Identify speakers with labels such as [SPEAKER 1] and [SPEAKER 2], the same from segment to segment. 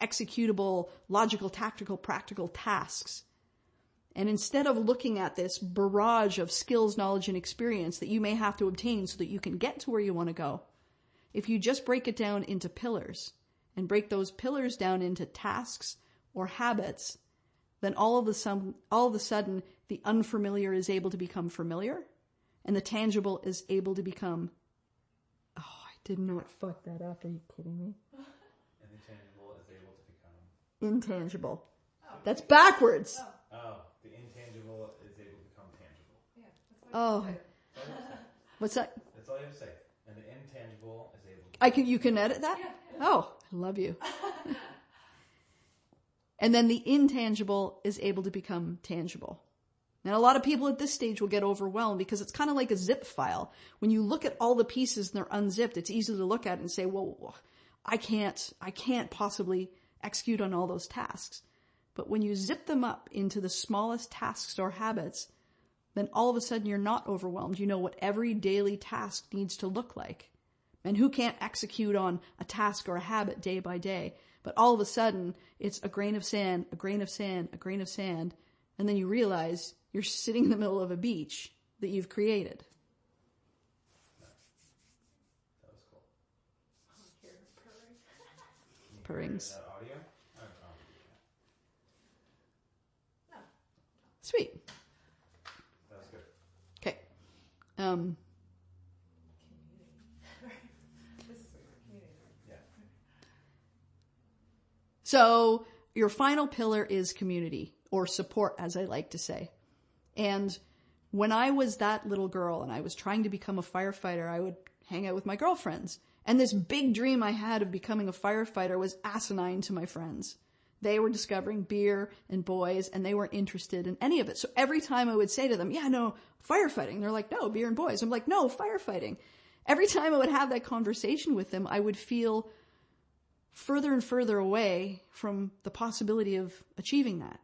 [SPEAKER 1] executable, logical, tactical, practical tasks. And instead of looking at this barrage of skills, knowledge, and experience that you may have to obtain so that you can get to where you want to go, if you just break it down into pillars and break those pillars down into tasks or habits, then all of a sudden the unfamiliar is able to become familiar and the tangible is able to become, oh, I did not fuck that up. Are you kidding me?
[SPEAKER 2] And the tangible is able to become
[SPEAKER 1] intangible. Oh. That's backwards.
[SPEAKER 2] Oh, the intangible is able to become tangible.
[SPEAKER 3] Yeah, that's what
[SPEAKER 1] What's that?
[SPEAKER 2] That's all you have to say. And the intangible is able to
[SPEAKER 1] you can edit that?
[SPEAKER 3] Yeah.
[SPEAKER 1] Oh, I love you. And then the intangible is able to become tangible. Now, a lot of people at this stage will get overwhelmed because it's kind of like a zip file. When you look at all the pieces and they're unzipped, it's easy to look at it and say, well, I can't possibly execute on all those tasks. But when you zip them up into the smallest tasks or habits, then all of a sudden you're not overwhelmed. You know what every daily task needs to look like. And who can't execute on a task or a habit day by day? But all of a sudden, it's a grain of sand, a grain of sand, a grain of sand. And then you realize you're sitting in the middle of a beach that you've created.
[SPEAKER 2] That was cool.
[SPEAKER 3] I hear purring.
[SPEAKER 1] Purrings.
[SPEAKER 2] Is that audio?
[SPEAKER 3] No.
[SPEAKER 1] Sweet.
[SPEAKER 2] That was good.
[SPEAKER 1] Okay.
[SPEAKER 3] Community. This is what community.
[SPEAKER 2] Yeah.
[SPEAKER 1] So your final pillar is community, or support, as I like to say. And when I was that little girl and I was trying to become a firefighter, I would hang out with my girlfriends. And this big dream I had of becoming a firefighter was asinine to my friends. They were discovering beer and boys, and they weren't interested in any of it. So every time I would say to them, yeah, no, firefighting. They're like, no, beer and boys. I'm like, no, firefighting. Every time I would have that conversation with them, I would feel further and further away from the possibility of achieving that.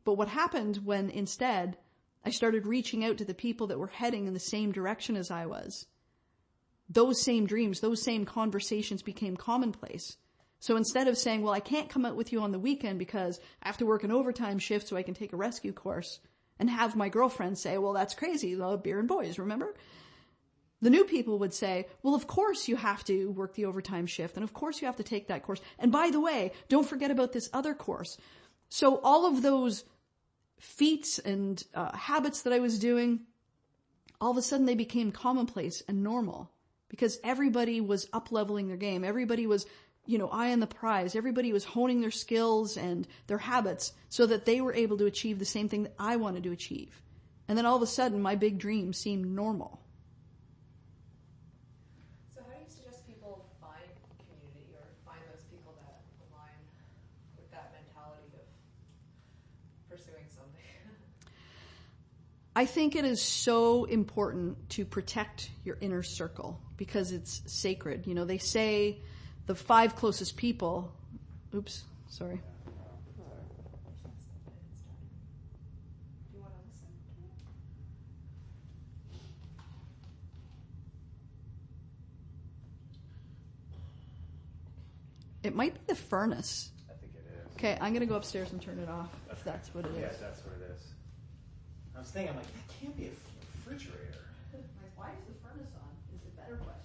[SPEAKER 1] But what happened when instead I started reaching out to the people that were heading in the same direction as I was, those same dreams, those same conversations became commonplace. So instead of saying, well, I can't come out with you on the weekend because I have to work an overtime shift so I can take a rescue course, and have my girlfriend say, well, that's crazy, beer and boys, remember? The new people would say, well, of course you have to work the overtime shift, and of course you have to take that course. And by the way, don't forget about this other course. So all of those feats and habits that I was doing, all of a sudden they became commonplace and normal because everybody was up-leveling their game. Everybody was, eye on the prize. Everybody was honing their skills and their habits so that they were able to achieve the same thing that I wanted to achieve. And then all of a sudden my big dream seemed normal.
[SPEAKER 3] So how do you suggest people find community or find those people that align with that mentality of pursuing something?
[SPEAKER 1] I think it is so important to protect your inner circle because it's sacred. They say the 5 closest people, oops, sorry.
[SPEAKER 3] Do you want to listen to it?
[SPEAKER 1] It might be the furnace.
[SPEAKER 2] I think it is.
[SPEAKER 1] Okay, I'm going to go upstairs and turn it off if that's what it is.
[SPEAKER 2] Yeah, that's what it is. I was thinking, I'm like, that can't be a refrigerator.
[SPEAKER 1] Why is the furnace on? Is a better question.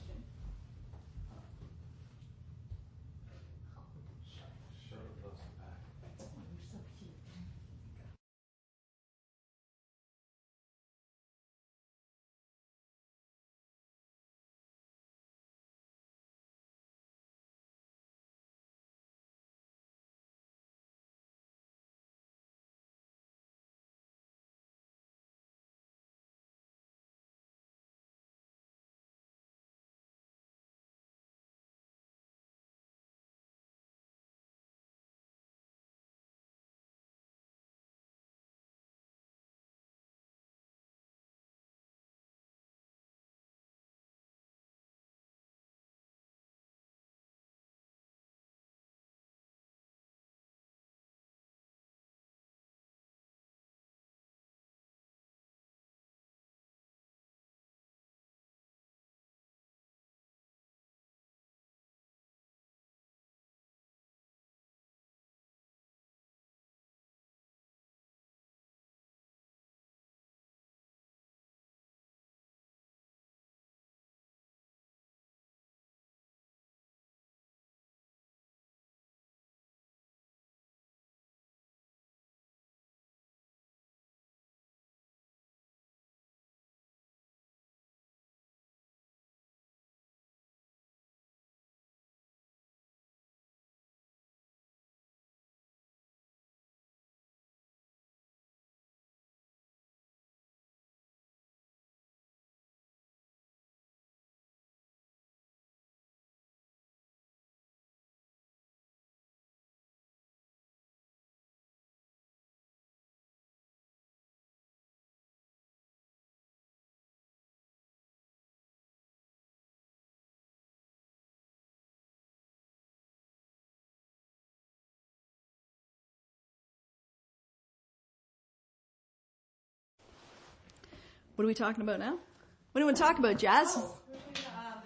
[SPEAKER 1] What are we talking about now? What do you want to talk about, Jazz?
[SPEAKER 3] Oh,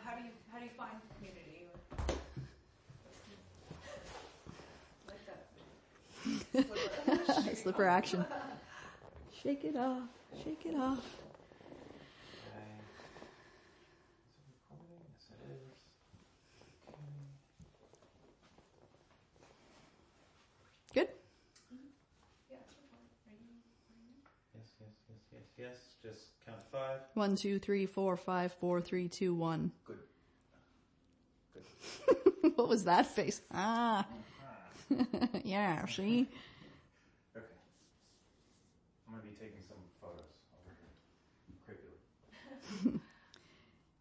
[SPEAKER 3] how do you find community? Like that.
[SPEAKER 1] Slipper action. Shake it off. Shake it off.
[SPEAKER 2] Yes, it is.
[SPEAKER 1] Good?
[SPEAKER 3] Yeah, it's fine.
[SPEAKER 2] Yes. Just count to 5.
[SPEAKER 1] 1, 2, 3, 4, 5, 4, 3, 2, 1.
[SPEAKER 2] Good.
[SPEAKER 1] What was that face? Ah. Yeah, see?
[SPEAKER 2] Okay. I'm going to be taking some photos over here. Creepily.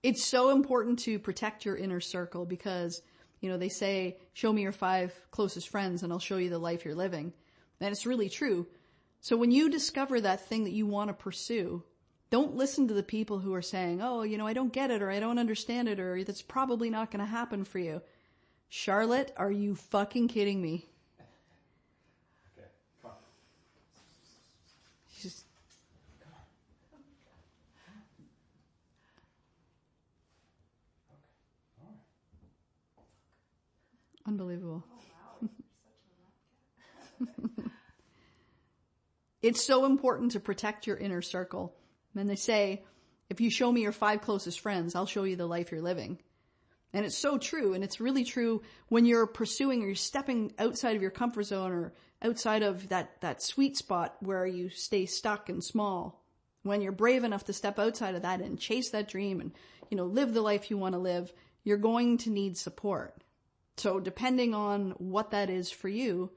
[SPEAKER 1] It's so important to protect your inner circle because, they say, show me your 5 closest friends and I'll show you the life you're living. And it's really true. So when you discover that thing that you want to pursue, don't listen to the people who are saying, oh, I don't get it, or I don't understand it, or that's probably not going to happen for you. Charlotte, are you fucking kidding me?
[SPEAKER 2] Okay, come on.
[SPEAKER 1] She's
[SPEAKER 2] All right.
[SPEAKER 1] unbelievable.
[SPEAKER 3] Oh wow, you're such a nut cat.
[SPEAKER 1] It's so important to protect your inner circle. And they say, if you show me your 5 closest friends, I'll show you the life you're living. And it's so true. And it's really true when you're pursuing or you're stepping outside of your comfort zone or outside of that sweet spot where you stay stuck and small. When you're brave enough to step outside of that and chase that dream and, live the life you want to live, you're going to need support. So depending on what that is for you,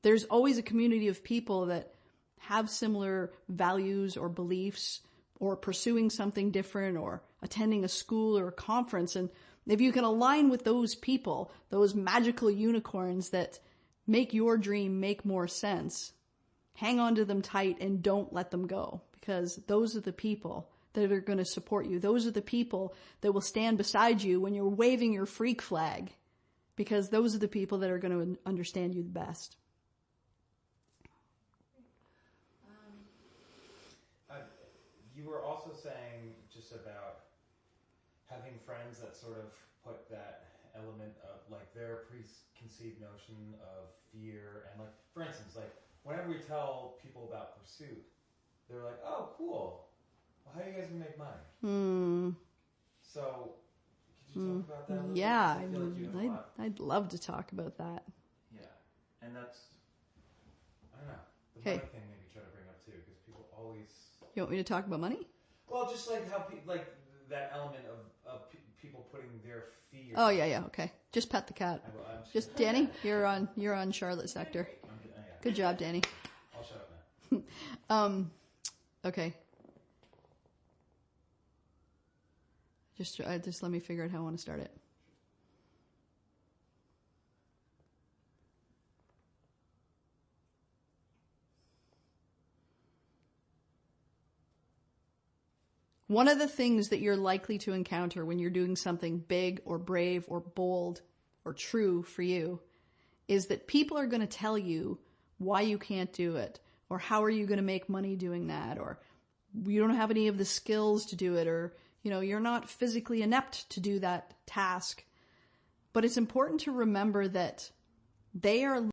[SPEAKER 1] there's always a community of people that have similar values or beliefs or pursuing something different or attending a school or a conference. And if you can align with those people, those magical unicorns that make your dream make more sense, hang on to them tight and don't let them go, because those are the people that are going to support you. Those are the people that will stand beside you when you're waving your freak flag, because those are the people that are going to understand you the best.
[SPEAKER 2] You were also saying just about having friends that sort of put that element of like their preconceived notion of fear, and like, for instance, like whenever we tell people about pursuit, they're like, oh, cool. Well, how are you guys gonna make money? So could you talk about that a little bit?
[SPEAKER 1] Yeah,
[SPEAKER 2] I feel like you have a lot.
[SPEAKER 1] I'd love to talk about that.
[SPEAKER 2] Yeah, and that's, I don't know, the
[SPEAKER 1] Okay.
[SPEAKER 2] money thing maybe try to bring up too, because people always.
[SPEAKER 1] You want me to talk about money?
[SPEAKER 2] Well, just like how like that element of people putting their fear.
[SPEAKER 1] Oh, yeah, okay. Just pet the cat.
[SPEAKER 2] I'm
[SPEAKER 1] Just Danny, you're on Charlotte sector.
[SPEAKER 2] yeah.
[SPEAKER 1] Good job, Danny.
[SPEAKER 2] I'll shut up now.
[SPEAKER 1] Okay. Just let me figure out how I want to start it. One of the things that you're likely to encounter when you're doing something big or brave or bold or true for you is that people are going to tell you why you can't do it, or how are you going to make money doing that, or you don't have any of the skills to do it, or, you're not physically inept to do that task. But it's important to remember that they are